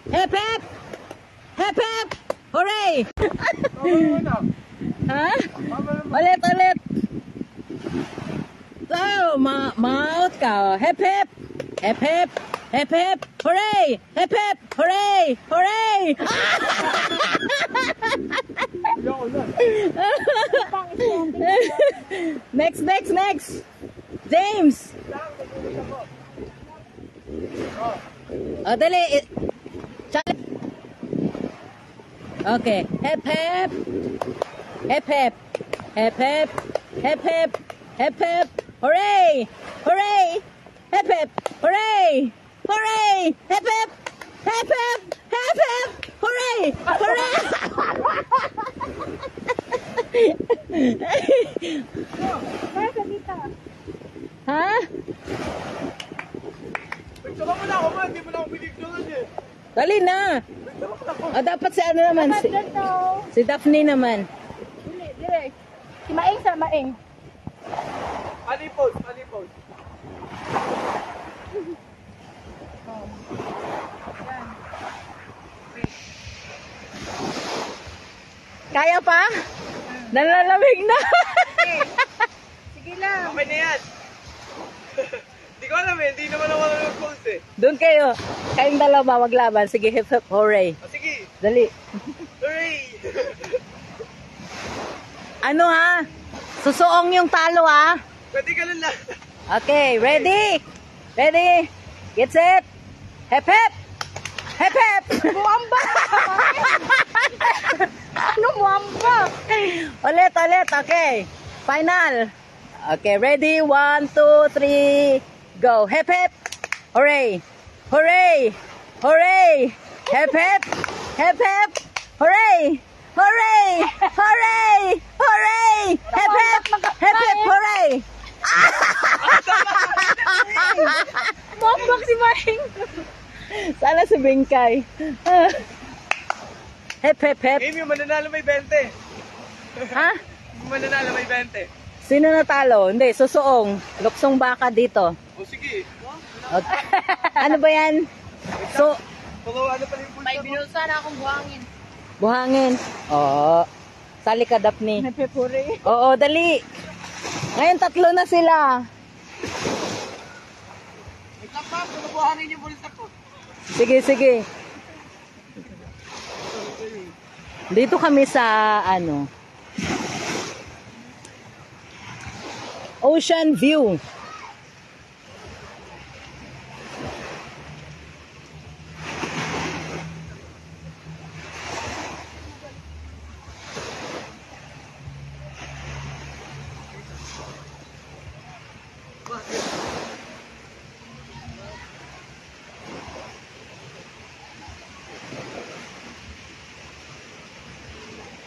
Hep hep! Hep hep! Hooray! Ha? Ulit, ulit! So, ma-out ka. Hep hep! Hep hep! Hep hep! Hooray! Hep hep! Hooray! Hooray! Next, next, next! James! Oh, dali! Okay. Hep hep! Hep hep! Hep hep! Hep hep! Hep hep! Hooray! Hooray! Hep hep! Hooray! Hooray! Hep hep! Hep hep! Hep hep! Hooray! Hooray! Ha? Picture mo na ako man, hindi mo na ako pinicturean eh. Dali na! O, dapat si ano naman? Si Daphne naman. Dili, dili. Si Maeng sa Maeng. Ano yung pose? Ano yung pose? Kaya pa? Nalalamig na. Sige lang. Okay na yan. Hindi ko alam eh, hindi naman ako nag-pose eh. Doon kayo. Kayong dalawa maglaban. Sige, hip hip, hooray. O sige, Dali. hooray! Ano ha? Susuong yung talo ha? Pwede ka lang. Okay, ready? Ready? Get set. Hep hep. Hep hep. Muamba! Ano muamba? Ulit, ulit. Okay. Final. Okay, ready? 1, 2, 3. Go. Hep hep. Hooray. Hooray. Hooray. Hep hep. Hep hep. Hooray. Hooray. Hooray. Hooray. Hep hep. Hep hep. Hooray. Muambak si Maeng. Sana si Bingkay. Hep hep hep. Game yung mananalo may 20. Ha? Yung mananalo may 20. Sino natalo? Hindi, susuong. Luksong baka dito. O sige. Okay. Ano ba yan? So, Puro ano pa rin yung pulsa May mo? binulsa na akong buhangin. buhangin. Oo. Sali ka, Daphne. Pepuri. Oo, dali. Ngayon, 3 na sila. Wait lang pa, pinabuhanin yung pulsa ko. Sige, sige. Dito kami sa, ano, Ocean View.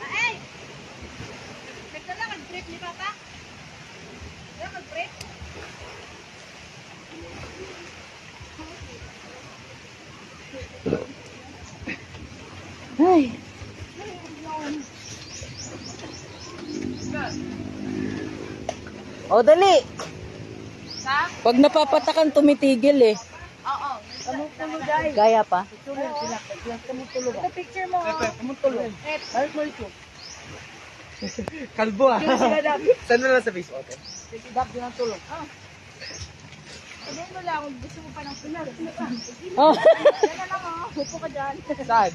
Maeng! Ganda lang ang break ni Papa. Kaya mag-break. Ay. O, dali. Ha? Pag napapatakan, tumitigil eh. Oo. Kamutulo dahil. Gaya pa. Kamutulo ba? Ito picture mo. Kamutulo. Balik mo ito. Kalbo ah. Saan mo lang sa Facebook? Okay. Dap din ang tulong. Sabihin mo lang, kung gusto mo pa ng pinar. Oh. Yan na lang oh. Upo ka dyan. Saan?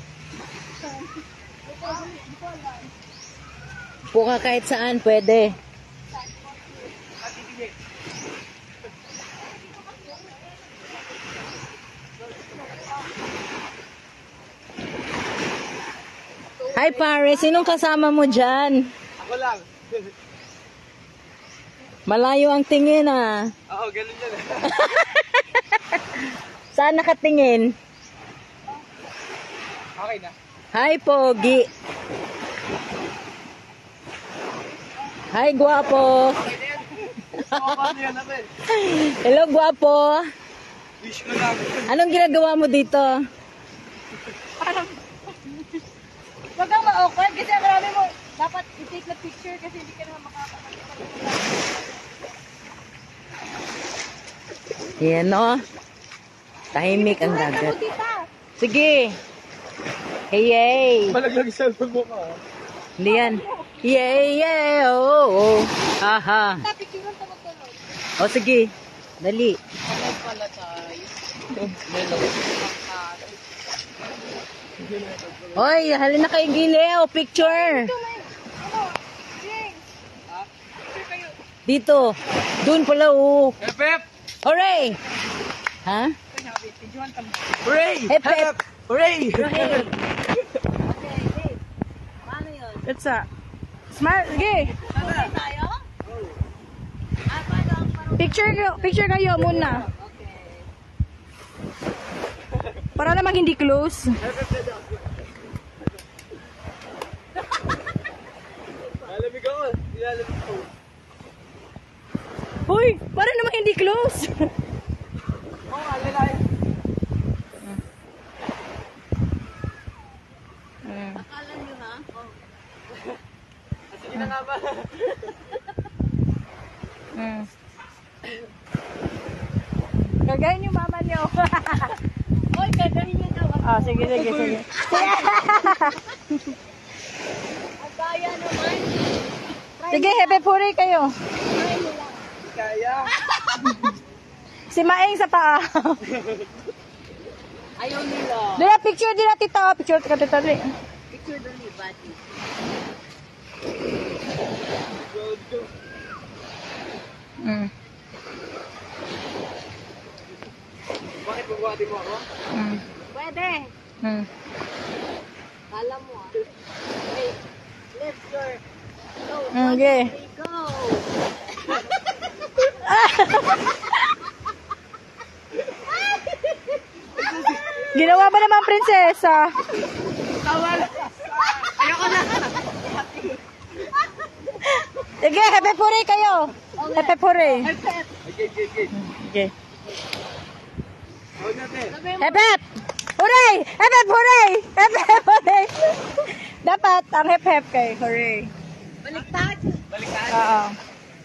Po ka kahit saan, pwede. Hi pare, sinong kasama mo dyan? Ako lang. Malayo ang tingin ah. Oo, ganun yan eh. Saan nakatingin? Okay na. Hi Pogi. Hi guwapo. Paano yan natin? Hello guwapo. Wish ko lang. Anong ginagawa mo dito? Huwag kang ma-awkward kasi ang marami mo dapat i-take na picture kasi hindi ka naman makakapagpapalala. Yan o. Tahimik ang dagat. Tita, Sige. Hey, yay! Malaglag sa mo ka. Hindi yan. Yay, yay! Oh, oh. Haha. Napicturean ka magkulog. O, sige. Dali. Ano pala tayo? Hoy, halin na kayo gili. O, picture. Ano? James! Dito. Doon pala, oh. Hep! Hooray! Ha? Hooray! Hep, hep. Hooray! Hooray! Okay, hey. Paano yun? It's a smile. Sige. Okay tayo? Ah, paano? Picture kayo muna. Okay. Para namang hindi close. Lalamig ako. Nilalamig ako. Uy, para namang hindi close. Oo, alilay. Akala nyo na? Oh. Sige na nga ba? Gagayin yung mama niyo. Oy, gagawin nyo daw. Ah, sige. Ang kaya naman. Sige, happy puri kayo. Try mo lang. Kaya. Si Maeng sa paa. Ayaw nila. Dila, picture dila, tita. Picture ka, tita. Picture doon ni Buddy. Bakit magbuhati mo ako? Pwede. Kala mo ah. Wait. Let's go. Go. Okay. Go. Ginawa ba naman prinsesa? Tama na. Ayoko na. Sige, happy puri kayo. Happy puri. Okay. Okay. Huwag natin. Hep! Hooray! Hep! Hooray! Hep! Hooray! Dapat ang hep kay hooray. Baliktad. Balikan. Oo.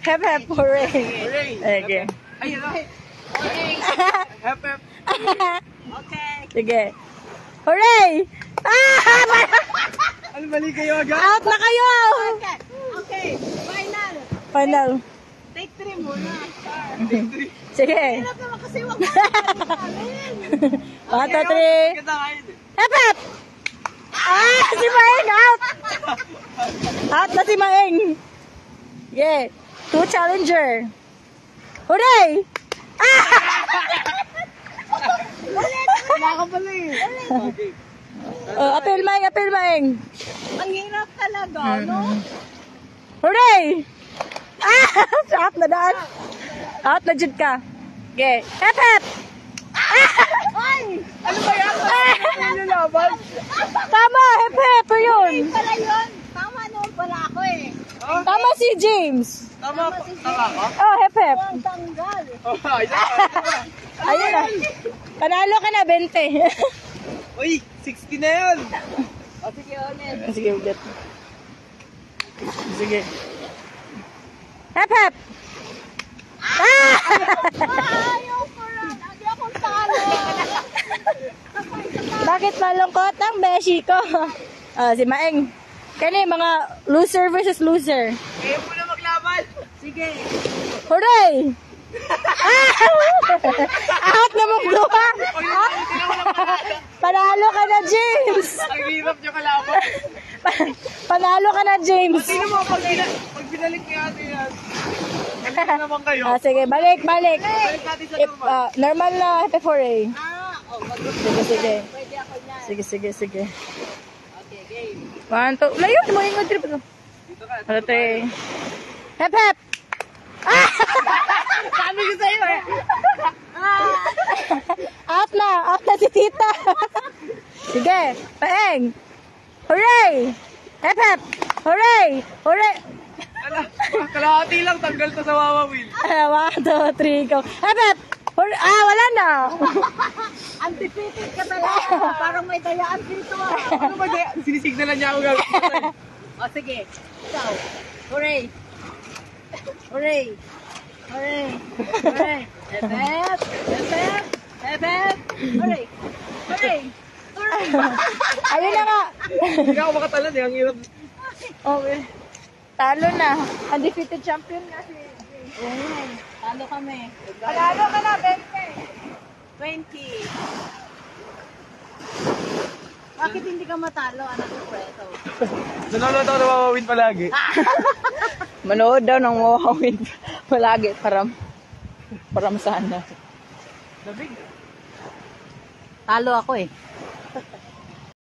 Hep! Hooray. Hooray. Okay. Ayun na. Okay. Hep. Okay. Sige. Hooray! Ano mali kayo agad? Out na kayo! Okay. Okay. Final. Final. Take 3 muna. Star. Sige. Hirap naman kasi wag mo namin. 1, 2, 3. Ganda ngayon. Hep! Si Maeng out! Out na si Maeng. Yeah. 2 challenger. Hooray! Wala ka pala eh. Okay. Apel Maeng. Ang hirap talaga, no? Hooray! Out na daan. Out na jud ka. Okay. Hep! Ay! Ano ba yan? Ano laban? Tama, hep yun. Pala yun. Tama noon pala ako eh. Tama si James. Tama pa. Tama ka? Oh, hep. Ang tanggal. Oh, ayun. Ayun na. Panalo ka na, 20. Uy, 60 na yun. Sige, ulit. Sige, ulit. Sige. Hep! Ayaw ko rin. Hindi akong talo. Bakit malungkot ang beshi ko? Si Maeng. Kaya mga loser versus loser. Kayo muna maglaban. Sige. Hooray! Out na mong gawa! Panalo ka na, James! Ang hirap nyo kalaban. Panalo ka na, James! Sino mo pag binalik ni ate yan? Ano naman kayo? Sige, balik. Balik natin sa normal. Normal na F4A. Sige. Pwede ako na. Sige. Okay, game. 1, 2, layo, mo yung trip ko. Dito ka. 3. Hep! Sabi ko sa'yo eh. Out na si tita. Sige, Paeng. Hooray! Hep! Hooray! Kalahati lang, tanggal to sa Wawa Wheel. 1, 2, 3, go. Hep! Wala na. Undefeated ka talaga. Parang may dayaan dito ah. Ano ba kaya? Sinisignalan niya ako gagawin. O sige. Ikaw. Hooray. Hooray. Hooray. Hooray. Hep. Hooray. Hooray. Hooray. Ayun na nga. Hindi ako makatalon eh. Ang hirap. Okay. Talo na. Undefeated champion nga si Oo, talo kami. Panalo ka na, 20. Bakit hindi ka matalo, anak ko preso? Nanonood ako na mawawin palagi. Manood daw ng mawawin palagi para sana. Labig. Talo ako eh.